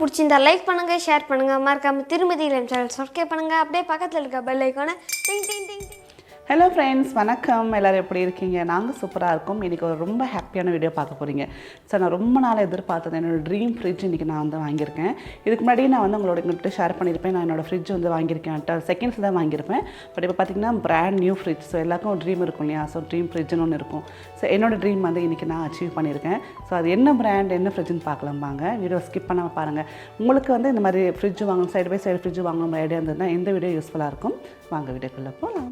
பிடிச்சிருந்தா லைக் பண்ணுங்கள், ஷேர் பண்ணுங்கள், மறக்காமல் திருமதி இல்லம் சேனல் சப்ஸ்கிரைப் பண்ணுங்கள். அப்படியே பக்கத்தில் இருக்க பெல் ஐக்கானை டிங் டிங் டிங் டிங். ஹலோ ஃப்ரெண்ட்ஸ், வணக்கம். எல்லோரும் எப்படி இருக்கீங்க? நாங்கள் சூப்பராக இருக்கோம். இன்றைக்கி ஒரு ரொம்ப ஹாப்பியான வீடியோ பார்க்க போகிறீங்க. சார், நான் ரொம்ப நாள் எதிர்பார்த்தது என்னோடய ட்ரீம் ஃப்ரிட்ஜ் இன்றைக்கி நான் வந்து வாங்கியிருக்கேன். இதுக்கு முன்னாடி நான் வந்து உங்கள்கிட்ட ஷேர் பண்ணியிருப்பேன். நான் என்னோடய ஃப்ரிட்ஜ் வந்து வாங்கியிருக்கேன். செகண்ட்ஸ் தான் வாங்கியிருப்பேன். பட் இப்போ பார்த்திங்கன்னா பிராண்ட் நியூ ஃப்ரிட்ஜ். ஸோ எல்லாருக்கும் ஒரு ட்ரீம் இருக்கும் இல்லையா? ஸோ ட்ரீம் ஃப்ரிட்ஜ்னு ஒன்று இருக்கும். ஸோ என்னோடய ட்ரீம் வந்து இன்றைக்கி நான் அச்சீவ் பண்ணியிருக்கேன். ஸோ அது என்ன பிராண்ட், என்ன ஃப்ரிட்ஜ்னு பார்க்கலாம் வாங்க. வீடியோ ஸ்கிப் பண்ணாமல் பாருங்கள். உங்களுக்கு வந்து இந்த மாதிரி ஃப்ரிட்ஜ் வாங்கணும், சைடு பை சைடு ஃப்ரிட்ஜ் வாங்கணும் ஐடியா இருந்ததுன்னா இந்த வீடியோ யூஸ்ஃபுல்லாக இருக்கும். வாங்க வீடியோக்குள்ளே போகலாம்.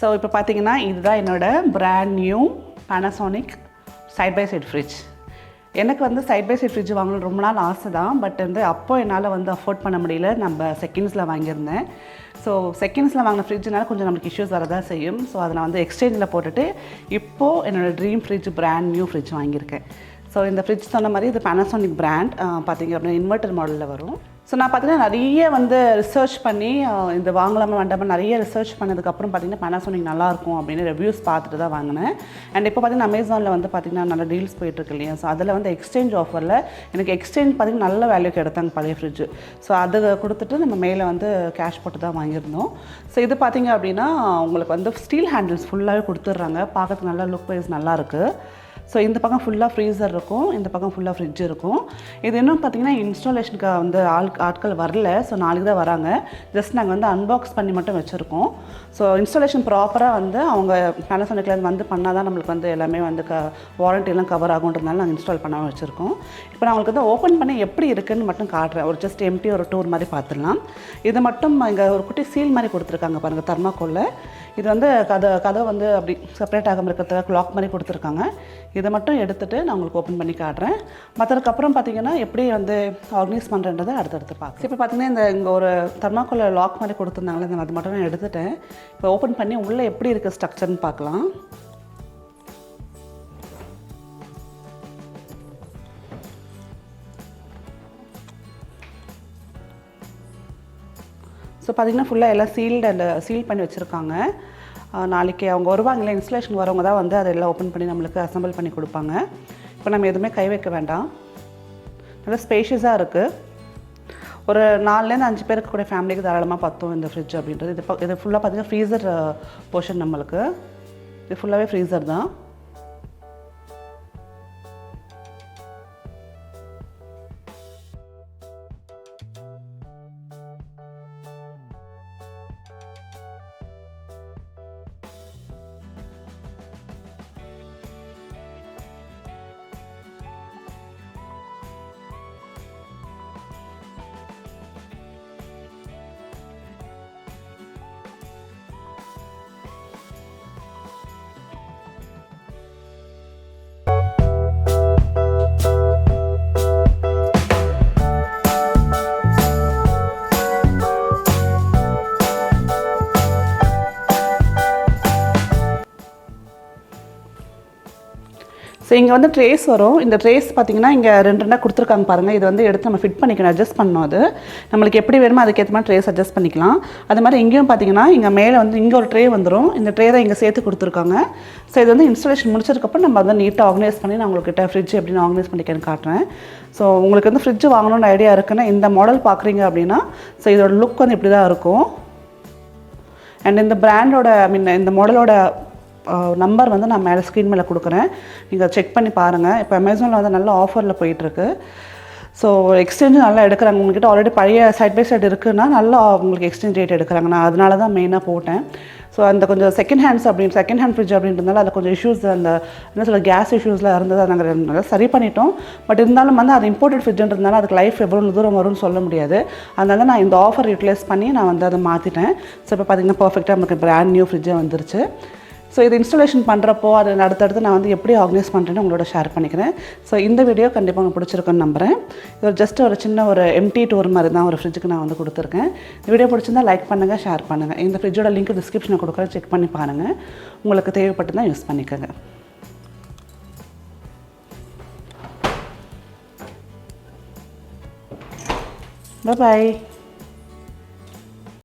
ஸோ இப்போ பார்த்தீங்கன்னா இதுதான் என்னோடய brand new Panasonic side by side fridge. எனக்கு வந்து சைட் பை சைட் ஃப்ரிட்ஜ் வாங்கணும்னு ரொம்ப நாள் ஆசை தான். பட் வந்து அப்போ என்னால் வந்து அஃபோர்ட் பண்ண முடியல. நம்ம செகண்ட்ஸில் வாங்கியிருந்தேன். ஸோ செகண்ட்ஸில் வாங்கின ஃப்ரிட்ஜ்னால கொஞ்சம் நம்மளுக்கு இஷ்யூஸ் வரதான் செய்யும். ஸோ அதை நான் வந்து எக்ஸ்சேஞ்சில் போட்டுட்டு இப்போது என்னோடய dream fridge brand new fridge வாங்கியிருக்கேன். ஸோ இந்த ஃப்ரிட்ஜ் சொன்ன மாதிரி இது Panasonic பிராண்ட். பார்த்திங்க அப்படின்னா இன்வெர்டர் மாடலில் வரும். ஸோ நான் பார்த்தீங்கன்னா நிறைய வந்து ரிசர்ச் பண்ணி இந்த வாங்கலாமா வேண்டாமா நிறைய ரிசர்ச் பண்ணதுக்கப்புறம் பார்த்திங்கன்னா Panasonic நல்லாயிருக்கும் அப்படின்னு ரிவ்யூஸ் பார்த்துட்டு தான் வாங்கினேன். அண்ட் இப்போ பார்த்திங்கன்னா அமேசானில் வந்து பார்த்திங்கன்னா நல்ல டீல்ஸ் போயிட்டுருக்கு இல்லையா? ஸோ அதில் வந்து எக்ஸ்சேஞ்ச் ஆஃபரில் எனக்கு எக்ஸ்சேஞ்ச் பார்த்திங்கன்னா நல்ல வேல்யூக்கு எடுத்தாங்க பழைய ஃப்ரிட்ஜ். ஸோ அதை கொடுத்துட்டு நம்ம மேலே வந்து கேஷ் போட்டு தான் வாங்கியிருந்தோம். ஸோ இது பார்த்திங்க அப்படின்னா உங்களுக்கு வந்து ஸ்டீல் ஹேண்டில்ஸ் ஃபுல்லாகவே கொடுத்துட்றாங்க. பார்க்கறதுக்கு நல்லா லுக் வைஸ் நல்லாயிருக்கு. ஸோ இந்த பக்கம் ஃபுல்லாக ஃப்ரீசர் இருக்கும், இந்த பக்கம் ஃபுல்லாக ஃப்ரிட்ஜ் இருக்கும். இது இன்னும் பார்த்திங்கன்னா இன்ஸ்டாலேஷனுக்கு வந்து ஆட்கள் வரல. ஸோ நாளைக்கு தான் வராங்க. ஜஸ்ட் நாங்கள் வந்து அன்பாக்ஸ் பண்ணி மட்டும் வச்சுருக்கோம். ஸோ இன்ஸ்டாலேஷன் ப்ராப்பராக வந்து அவங்க Panasonicலேருந்து வந்து பண்ணால் தான் நம்மளுக்கு வந்து எல்லாமே வந்து வாரண்டியெல்லாம் கவர் ஆகுன்றதுனால நாங்கள் இன்ஸ்டால் பண்ணாமல் வச்சுருக்கோம். இப்போ நான் உங்களுக்கு வந்து ஓப்பன் பண்ணி எப்படி இருக்குதுன்னு மட்டும் காட்டுறேன். ஒரு ஜஸ்ட் எம்டி ஒரு டூர் மாதிரி பார்த்துடலாம். இது மட்டும் இங்கே ஒரு குட்டி சீல் மாதிரி கொடுத்துருக்காங்க பாருங்கள், தர்மாக்கோலில். இது வந்து கதை வந்து அப்படி செப்பரேட் ஆகாமல் இருக்கிறதுக்கு லாக் மாதிரி கொடுத்துருக்காங்க. இதை மட்டும் எடுத்துகிட்டு நான் உங்களுக்கு ஓப்பன் பண்ணி காட்டுறேன். மற்றதுக்கப்புறம் பார்த்திங்கன்னா எப்படி வந்து ஆர்கனைஸ் பண்ணுறன்றதை அடுத்தடுத்து பார்க்கலாம். இப்போ பார்த்திங்கன்னா இங்கே ஒரு தர்மாக்கோலை லாக் மாதிரி கொடுத்துருந்தாங்களே, அது மட்டும் நான் எடுத்துட்டேன். இப்போ ஓப்பன் பண்ணி உள்ளே எப்படி இருக்குது ஸ்ட்ரக்சர்னு பார்க்கலாம். ஸோ பார்த்திங்கன்னா ஃபுல்லாக எல்லாம் சீல் பண்ணி வச்சுருக்காங்க. நாளைக்கு அவங்க வருவாங்களே, இன்ஸ்டலேஷன் வரவங்க தான் வந்து அதெல்லாம் ஓப்பன் பண்ணி நம்மளுக்கு அசம்பிள் பண்ணி கொடுப்பாங்க. இப்போ நம்ம எதுவுமே கை வைக்க வேண்டாம். நல்லா ஸ்பேஷியஸாக இருக்குது. ஒரு 4லேருந்து 5 பேருக்கு கூட ஃபேமிலிக்கு தாராளமாக பார்த்தோம் இந்த ஃப்ரிட்ஜ் அப்படின்றது. இது ஃபுல்லாக பார்த்திங்கன்னா ஃப்ரீசர் போர்ஷன் நம்மளுக்கு. இது ஃபுல்லாகவே ஃப்ரீசர் தான். ஸோ இங்கே வந்து ட்ரேஸ் வரும். இந்த ட்ரேஸ் பார்த்திங்கன்னா இங்கே 2 கொடுத்துருக்காங்க பாருங்கள். இது வந்து எடுத்து நம்ம ஃபிட் பண்ணிக்கணும், அட்ஜஸ்ட் பண்ணணும். அது நம்மளுக்கு எப்படி வேணுமோ அதுக்கேற்ற மாதிரி ட்ரேஸ் அட்ஜஸ்ட் பண்ணிக்கலாம். அது மாதிரி இங்கேயும் பார்த்திங்கன்னா இங்கே மேலே வந்து இங்கே ஒரு ட்ரே வந்துடும். இந்த ட்ரே தான் இங்கே சேர்த்து கொடுத்துருக்காங்க. ஸோ இது வந்து இன்ஸ்டாலேஷன் முடிச்சதுக்கப்புறம் நம்ம அதை நீட்டாக ஆர்கனைஸ் பண்ணி நான் உங்கள்கிட்ட ஃப்ரிட்ஜ் எப்படின்னு ஆர்கனைஸ் பண்ணிக்கன்னு காட்டுறேன். ஸோ உங்களுக்கு வந்து ஃப்ரிட்ஜ் வாங்கணும்னு ஐடியா இருக்குன்னா இந்த மாடல் பார்க்குறீங்க அப்படின்னா ஸோ இதோட லுக் வந்து இப்படி தான் இருக்கும். அண்ட் இந்த பிராண்டோட இந்த மாடலோட நம்பர் வந்து நான் மேலே ஸ்க்ரீன் மேலே கொடுக்குறேன், நீங்கள் செக் பண்ணி பாருங்கள். இப்போ அமேசானில் வந்து நல்ல ஆஃபரில் போயிட்டுருக்கு. ஸோ எக்ஸ்சேஞ்சும் நல்லா எடுக்கிறாங்க. உங்கள்கிட்ட ஆல்ரெடி பழைய சைட் பை சைடு இருக்குன்னா நல்லா உங்களுக்கு எக்ஸ்சேஞ்ச் ரேட் எடுக்கிறாங்க. நான் அதனால தான் மெயினாக போட்டேன். ஸோ அந்த கொஞ்சம் செகண்ட் ஹேண்ட் ஃப்ரிட்ஜ் அப்படின்றதுனால அதில் கொஞ்சம் இஷ்யூஸ், அந்த என்ன சொல்ல கேஸ் இஷ்யூஸ்லாம் இருந்தது. அதை நாங்கள் நல்லா சரி பண்ணிட்டோம். பட் இருந்தாலும் வந்து அது இம்போர்ட்டட் ஃப்ரிட்ஜுன்றதுனால அதுக்கு லைஃப் எவ்வளோ தூரம் வரும்னு சொல்ல முடியாது. அதனால நான் இந்த ஆஃபர் யூட்டிலைஸ் பண்ணி நான் வந்து அதை மாற்றிட்டேன். ஸோ இப்போ பார்த்திங்கன்னா பர்ஃபெக்டாக நமக்கு பிராண்ட் நியூ ஃப்ரிட்ஜே வந்துருச்சு. ஸோ இது இன்ஸ்டாலேஷன் பண்ணுறப்போ அது அடுத்தடுத்து நான் வந்து எப்படி ஆர்கனைஸ் பண்ணுறேன்னு உங்களோட ஷேர் பண்ணிக்கிறேன். ஸோ இந்த வீடியோ கண்டிப்பாக உங்களுக்கு பிடிச்சிருக்குன்னு நம்புகிறேன். இது ஜஸ்ட் ஒரு சின்ன ஒரு எம்டி டூர் மாதிரி தான் ஒரு ஃப்ரிட்ஜுக்கு நான் வந்து கொடுத்துருக்கேன். இந்த வீடியோ பிடிச்சிருந்தால் லைக் பண்ணுங்கள், ஷேர் பண்ணுங்கள். இந்த ஃப்ரிட்ஜோட லிங்க் டிஸ்கிரிப்ஷனில் கொடுக்குறேன், செக் பண்ணி பாருங்கள். உங்களுக்கு தேவைப்பட்டு தான் யூஸ் பண்ணிக்கோங்க. பாய்.